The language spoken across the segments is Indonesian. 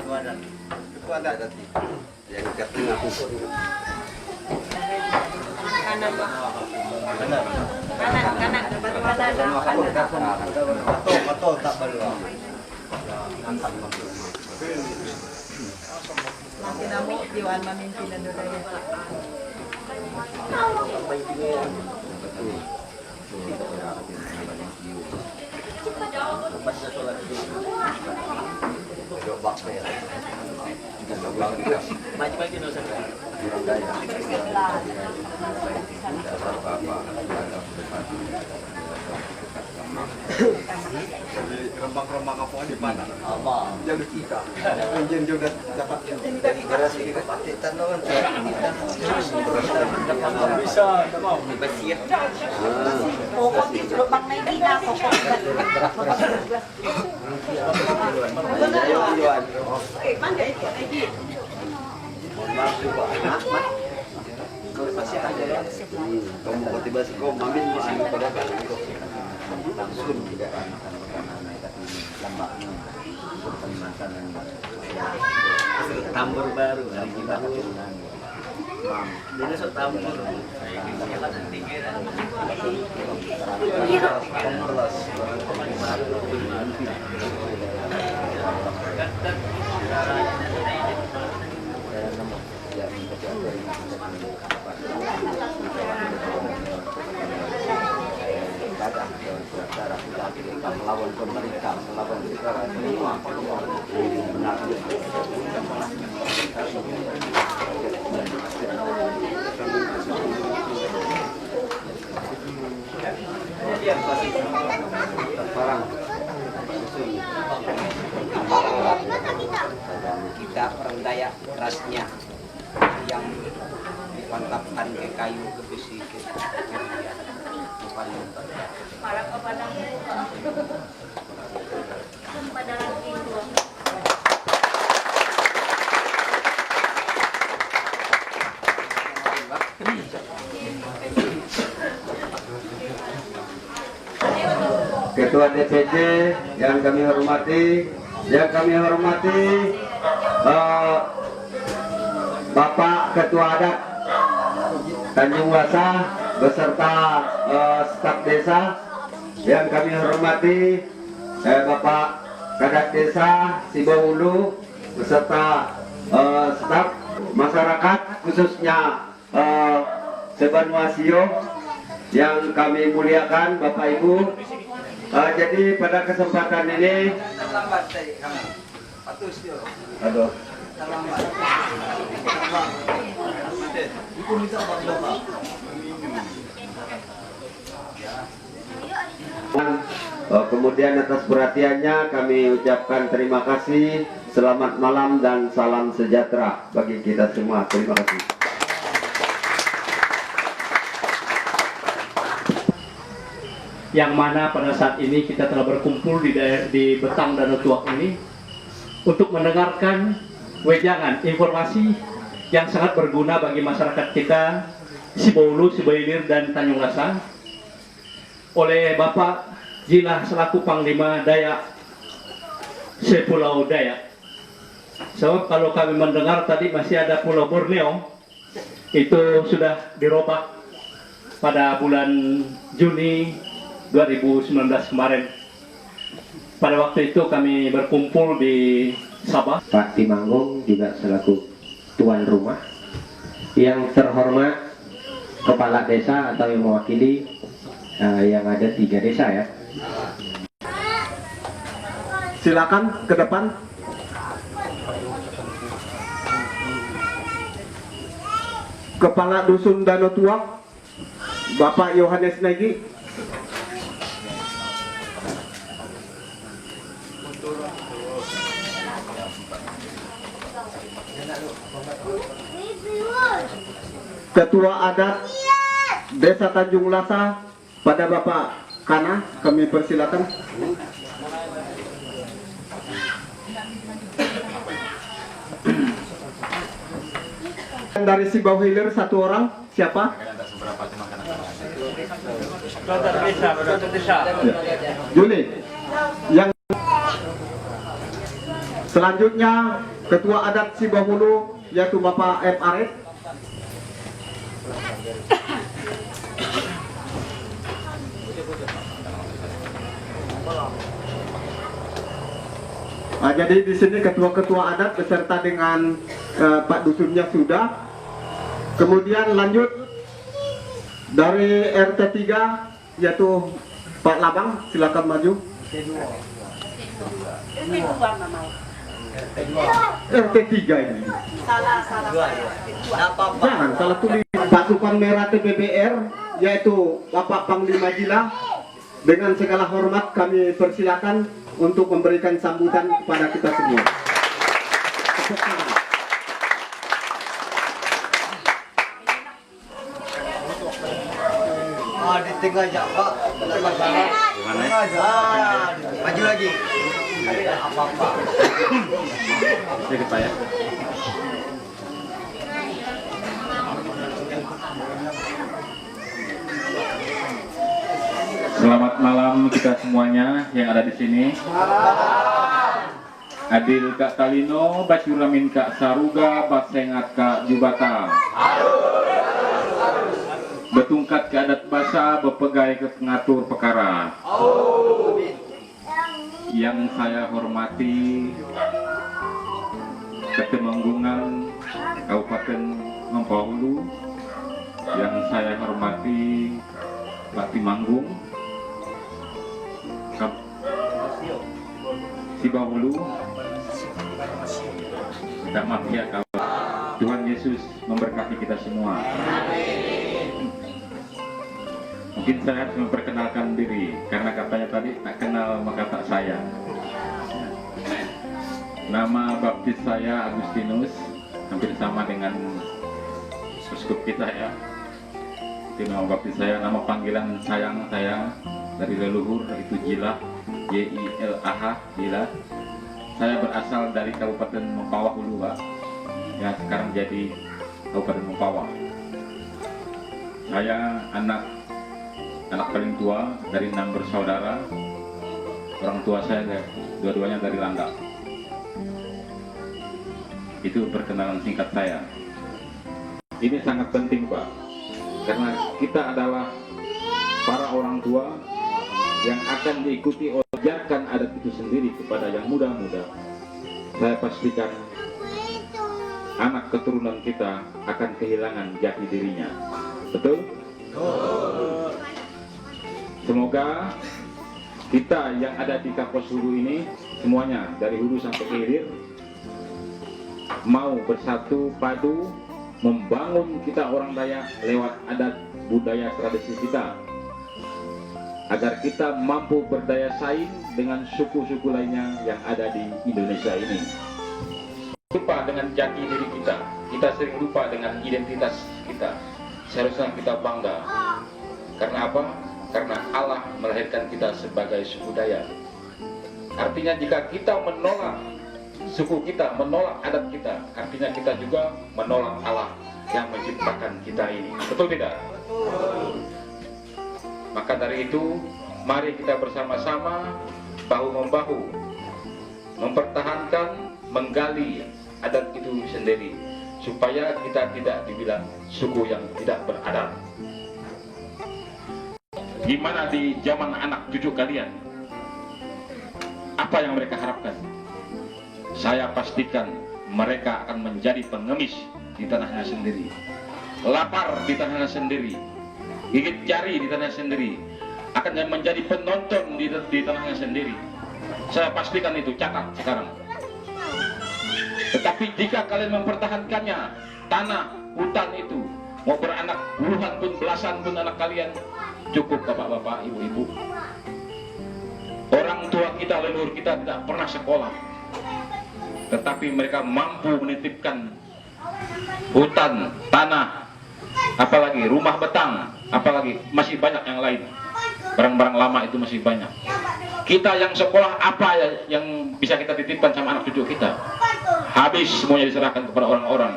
Ketua adat tadi. Yang ke tengah. Kanan Pak. Benar. Kanan. Betul tak baru. Nanti namo Dewan Pimpinan Budaya. Rembang-rembang apa di mana? Apa? Jadi kita. Yang juga dapat dari garasi kita pakai tanaman. Bisa, mau bersih. Pokok di lubang na gina pokok. Mana lagi? Kamu tiba sih kau mamin masih pada langsung tidak tambur baru hari kita dia so tambur melawan pemerintah, melawan negara semua benar. Kita orang Dayak kerasnya yang dipantapkan ke kayu ke besi ke Para kepada ranking 2. Ketua DPC yang kami hormati, Bapak Ketua Adat Tanjung Lasa beserta staf desa yang kami hormati, Bapak Kadek Desa Sibawulu beserta staf masyarakat khususnya Sebanuasio yang kami muliakan Bapak Ibu. Jadi pada kesempatan ini aduh kemudian atas perhatiannya kami ucapkan terima kasih, selamat malam dan salam sejahtera bagi kita semua. Terima kasih. Yang mana pada saat ini kita telah berkumpul di Betang Danau Tuak ini untuk mendengarkan wejangan informasi yang sangat berguna bagi masyarakat kita Sibawulu, Sibailir dan Tanjung Lasa oleh Bapak Jilah selaku Panglima Dayak Sepulau Dayak. Sebab kalau kami mendengar tadi masih ada Pulau Borneo, itu sudah dirobah pada bulan Juni 2019 kemarin. Pada waktu itu kami berkumpul di Sabah. Pak Timanggung juga selaku tuan rumah. Yang terhormat Kepala Desa atau yang mewakili yang ada 3 desa ya. Silakan ke depan. Kepala Dusun Danau Tuak, Bapak Yohanes Negi. Ketua Adat Desa Tanjung Lasa pada Bapak Kana, kami persilakan. Dari Sibawhilir 1 orang, siapa? Juli. Yang selanjutnya Ketua Adat Sibahulu yaitu Bapak F. Arif. Jadi di sini ketua-ketua adat beserta dengan Pak Dusunnya sudah. Kemudian lanjut dari RT 3 yaitu Pak Labang, silakan maju. RT 3 ini. Salah. Jangan salah tulis. Pasukan Merah TPBR yaitu Bapak Panglima Jila. Dengan segala hormat kami persilakan untuk memberikan sambutan kepada kita semua. Di tengah aja, Pak. Gimana? Maju lagi. Apa-apa. Sedikit Pak ya. Selamat malam kita semuanya yang ada di sini. Adil Kak Talino, Bacuramin Kak Saruga, Basengat Kak Jubata. Betungkat ke adat basa, bepegai ke pengatur perkara. Yang saya hormati Ketemenggungan Kabupaten Mempawulu. Yang saya hormati Bati Manggung, Sibahulu. Minta maaf ya kawan. Tuhan Yesus memberkati kita semua. Mungkin saya harus memperkenalkan diri karena katanya tadi tak kenal maka tak sayang. Nama baptis saya Agustinus, hampir sama dengan uskup kita ya. Itu nama baptis saya. Nama panggilan sayang saya dari leluhur itu Jilah, Jilah, Jilah. Saya berasal dari Kabupaten Mempawah dulu, Pak. Ya, sekarang jadi Kabupaten Mempawah. Saya anak paling tua dari 6 bersaudara. Orang tua saya dua-duanya dari Landak. Itu perkenalan singkat saya. Ini sangat penting, Pak, karena kita adalah para orang tua yang akan diikuti oleh ajarkan adat itu sendiri kepada yang muda-muda. Saya pastikan anak keturunan kita akan kehilangan jati dirinya. Betul? Semoga kita yang ada di Kapuas Hulu ini semuanya dari hulu sampai ke hilir mau bersatu padu membangun kita orang Dayak lewat adat budaya tradisi kita agar kita mampu berdaya saing dengan suku-suku lainnya yang ada di Indonesia ini. Lupa dengan jati diri kita, kita sering lupa dengan identitas kita. Seharusnya kita bangga. Karena apa? Karena Allah melahirkan kita sebagai suku Dayak. Artinya jika kita menolak suku kita, menolak adat kita, artinya kita juga menolak Allah yang menciptakan kita ini. Betul tidak? Maka dari itu, mari kita bersama-sama bahu-membahu mempertahankan, menggali adat itu sendiri supaya kita tidak dibilang suku yang tidak beradat. Gimana di zaman anak cucu kalian? Apa yang mereka harapkan? Saya pastikan mereka akan menjadi pengemis di tanahnya sendiri, lapar di tanahnya sendiri, gigit jari di tanah sendiri, akan menjadi penonton di tanahnya sendiri. Saya pastikan itu, catat sekarang. Tetapi jika kalian mempertahankannya, tanah, hutan itu, mau beranak puluhan pun, belasan pun anak kalian, cukup bapak-bapak, ibu-ibu. Orang tua kita, leluhur kita tidak pernah sekolah, tetapi mereka mampu menitipkan hutan, tanah, apalagi rumah betang, apalagi masih banyak yang lain. Barang-barang lama itu masih banyak. Kita yang sekolah apa yang bisa kita titipkan sama anak cucu kita? Habis semuanya diserahkan kepada orang-orang.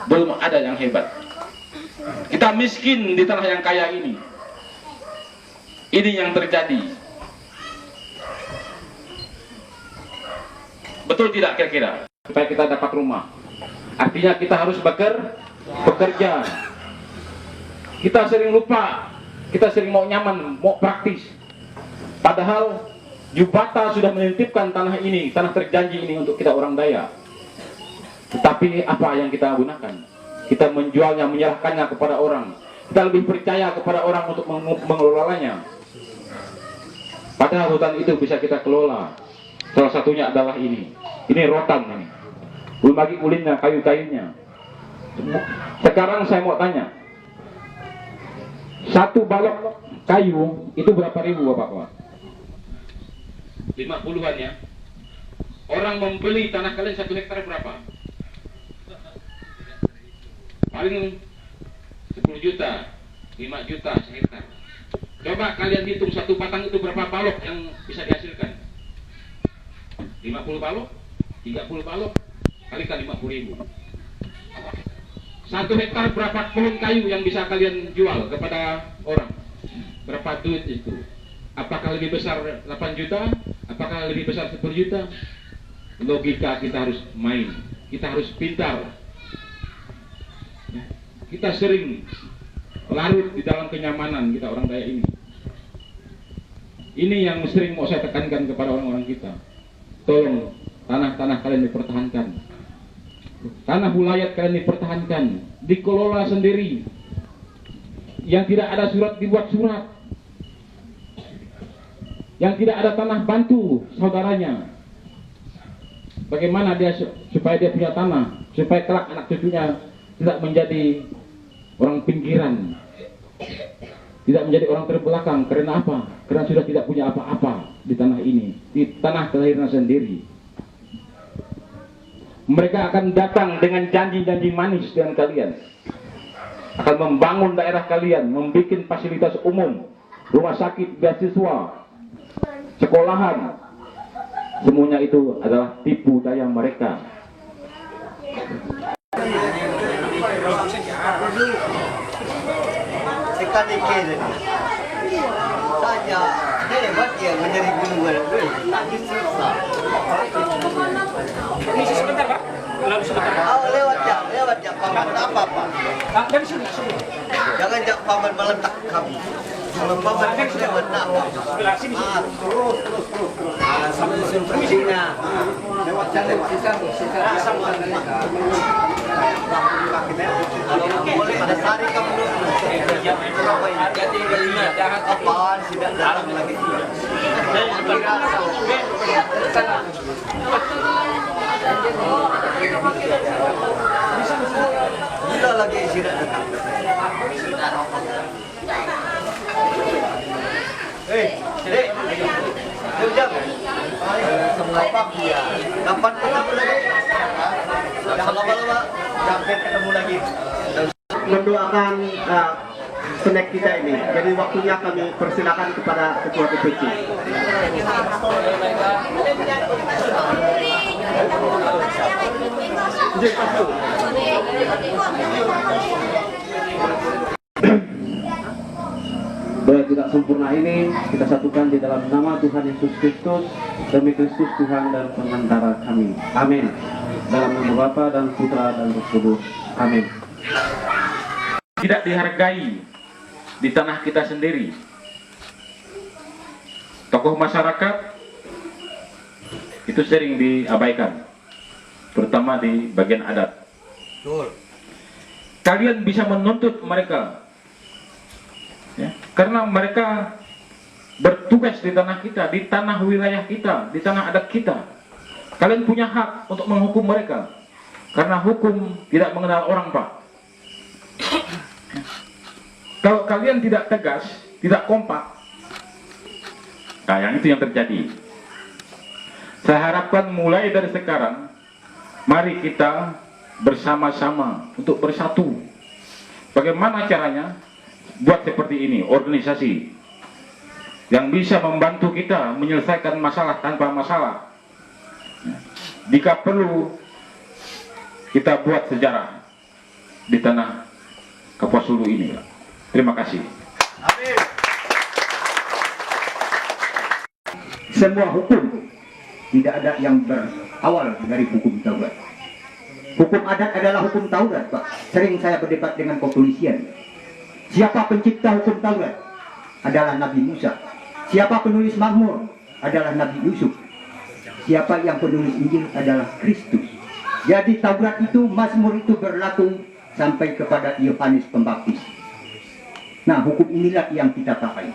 Belum ada yang hebat. Kita miskin di tanah yang kaya ini. Ini yang terjadi. Betul tidak kira-kira? Supaya kita dapat rumah. Artinya kita harus bekerja. Kita sering lupa, kita sering mau nyaman, mau praktis. Padahal Jubata sudah menitipkan tanah ini, tanah terjanji ini untuk kita orang Dayak. Tetapi apa yang kita gunakan? Kita menjualnya, menyerahkannya kepada orang. Kita lebih percaya kepada orang untuk mengelolanya. Padahal hutan itu bisa kita kelola. Salah satunya adalah ini. Ini rotan ini. Belum lagi ulitnya, kayu-kayunya. Sekarang saya mau tanya. Satu balok kayu itu berapa ribu Bapak? 50-an ya. Orang membeli tanah kalian 1 hektar berapa? Paling 10 juta, 5 juta sehektar. Coba kalian hitung satu batang itu berapa balok yang bisa dihasilkan? 50 balok, 30 balok, kalikan 50.000. 1 hektar berapa pohon kayu yang bisa kalian jual kepada orang? Berapa duit itu? Apakah lebih besar 8 juta? Apakah lebih besar 10 juta? Logika kita harus main, kita harus pintar. Kita sering larut di dalam kenyamanan kita orang Dayak ini. Ini yang sering mau saya tekankan kepada orang-orang kita. Tolong tanah-tanah kalian dipertahankan. Tanah wilayah kalian dipertahankan, dikelola sendiri. Yang tidak ada surat dibuat surat. Yang tidak ada tanah bantu saudaranya. Bagaimana dia supaya dia punya tanah, supaya kelak anak cucunya tidak menjadi orang pinggiran, tidak menjadi orang terbelakang. Karena apa? Karena sudah tidak punya apa-apa di tanah ini, di tanah kelahiran sendiri. Mereka akan datang dengan janji-janji manis dengan kalian, akan membangun daerah kalian, membuat fasilitas umum, rumah sakit, beasiswa, sekolahan. Semuanya itu adalah tipu daya mereka. Ikan-ikan saja hebat ya menjadi gunungan. Susah. Sebentar Pak. Lewat jak paman apa-apa. Dari sini. Jangan jak paman meletak kami. Cuma paman lewat apa. Sini. Terus. Sampai sini. Lewat sisa. Boleh ada sari kamu dulu. Apaan tidak datang lagi. Tidak lagi tidak datang. Dek. Jam. Apa dia? Kapan ketemu lagi? Jangan lama-lama. Sampai ketemu lagi. Mendoakan snack kita ini. Jadi waktunya kami persilakan kepada Ketua DPC. Doa tidak sempurna ini kita satukan di dalam nama Tuhan Yesus Kristus, demi Kristus Tuhan dan pengantara kami. Amin. Dalam nama Bapa dan Putra dan Roh Kudus. Amin. Tidak dihargai di tanah kita sendiri. Tokoh masyarakat itu sering diabaikan, terutama di bagian adat. Kalian bisa menuntut mereka, ya, karena mereka bertugas di tanah kita, di tanah wilayah kita, di tanah adat kita. Kalian punya hak untuk menghukum mereka, karena hukum tidak mengenal orang, Pak. Kalau kalian tidak tegas, tidak kompak, nah yang itu yang terjadi. Saya harapkan mulai dari sekarang, mari kita bersama-sama untuk bersatu. Bagaimana caranya? Buat seperti ini, organisasi yang bisa membantu kita menyelesaikan masalah tanpa masalah. Jika perlu, kita buat sejarah di tanah Kapuas Hulu ini. Terima kasih. Semua hukum tidak ada yang berawal dari hukum Taurat. Hukum adat adalah hukum Taurat, Pak. Sering saya berdebat dengan kepolisian. Siapa pencipta hukum Taurat? Adalah Nabi Musa. Siapa penulis Mazmur? Adalah Nabi Yusuf. Siapa yang penulis Injil? Adalah Kristus. Jadi Taurat itu, Mazmur itu berlaku sampai kepada Yohanes Pembaptis. Nah, hukum inilah yang kita pakai.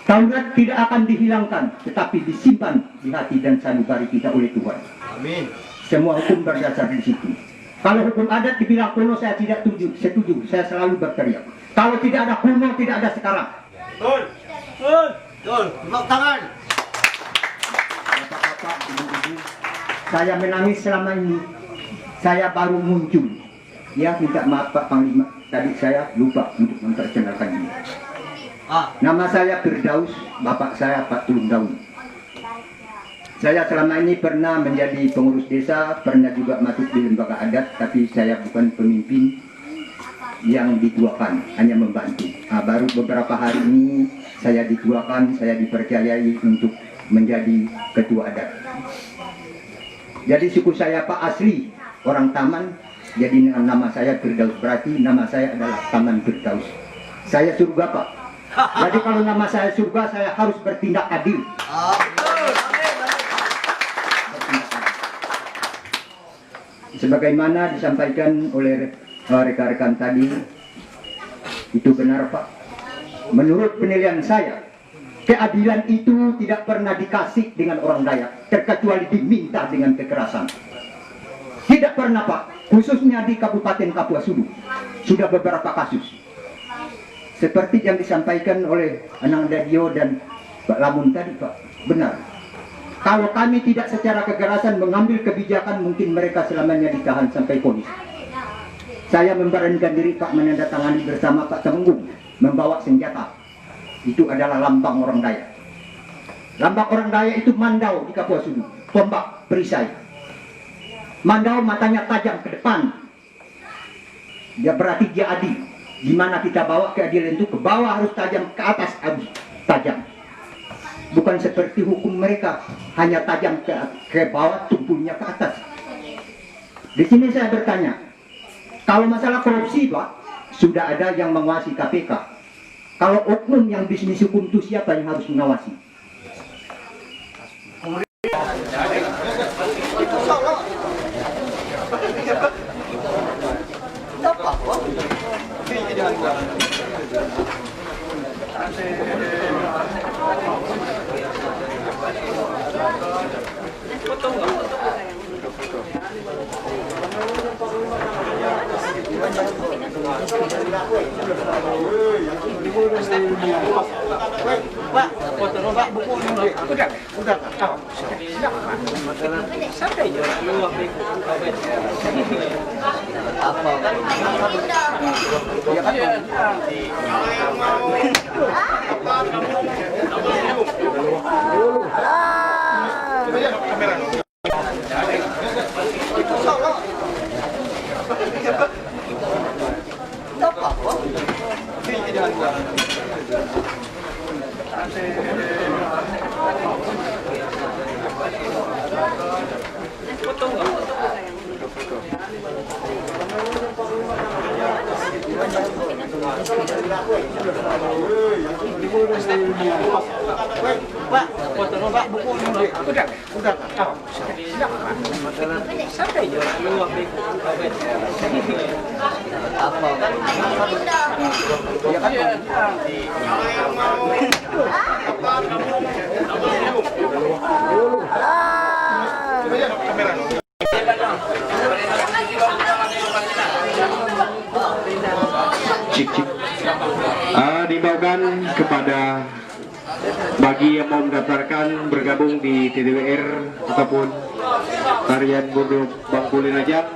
Taurat tidak akan dihilangkan, tetapi disimpan di hati dan sanubari kita oleh Tuhan. Amin. Semua hukum berdasar di situ. Kalau hukum adat dibilang kuno, saya tidak setuju. Saya selalu berteriak. Kalau tidak ada kuno, tidak ada sekarang. Betul. Betul. Betul. Tepuk tangan. Bapak-bapak, ibu-ibu, saya menangis selama ini. Saya baru muncul. Ya, minta maaf Pak Panglima. Tadi saya lupa untuk memperkenalkan diri. Nama saya Firdaus, bapak saya Pak Tulung Daun. Saya selama ini pernah menjadi pengurus desa, pernah juga masuk di lembaga adat, tapi saya bukan pemimpin yang dituakan, hanya membantu. Baru beberapa hari ini saya dituakan, saya dipercayai untuk menjadi ketua adat. Jadi suku saya Pak asli, orang Taman, jadi nama saya Firdaus, berarti nama saya adalah Taman Firdaus. Saya surga Pak. Jadi kalau nama saya surga, saya harus bertindak adil. Sebagaimana disampaikan oleh rekan-rekan tadi, itu benar Pak. Menurut penilaian saya, keadilan itu tidak pernah dikasih dengan orang Dayak, terkecuali diminta dengan kekerasan. Tidak pernah Pak, khususnya di Kabupaten Kapuas Hulu, sudah beberapa kasus. Seperti yang disampaikan oleh Anang Dadio dan Pak Lamun tadi Pak, benar. Kalau kami tidak secara kekerasan mengambil kebijakan, mungkin mereka selamanya ditahan sampai vonis. Saya memberanikan diri Pak menandatangani bersama Pak Temenggung, membawa senjata. Itu adalah lambang orang Dayak. Lambang orang Dayak itu mandau di Kapuas Hulu, tombak perisai. Mandau matanya tajam ke depan. Dia berarti dia adil. Di mana kita bawa keadilan itu ke bawah harus tajam, ke atas harus tajam. Bukan seperti hukum mereka, hanya tajam ke bawah, tumpulnya ke atas. Di sini saya bertanya, kalau masalah korupsi Pak, sudah ada yang mengawasi KPK. Kalau oknum yang bisnis hukum itu siapa yang harus mengawasi? Dibawakan kepada bagi yang mau mendaftarkan bergabung di TDWR ataupun tarian Bondo Bangkulin aja.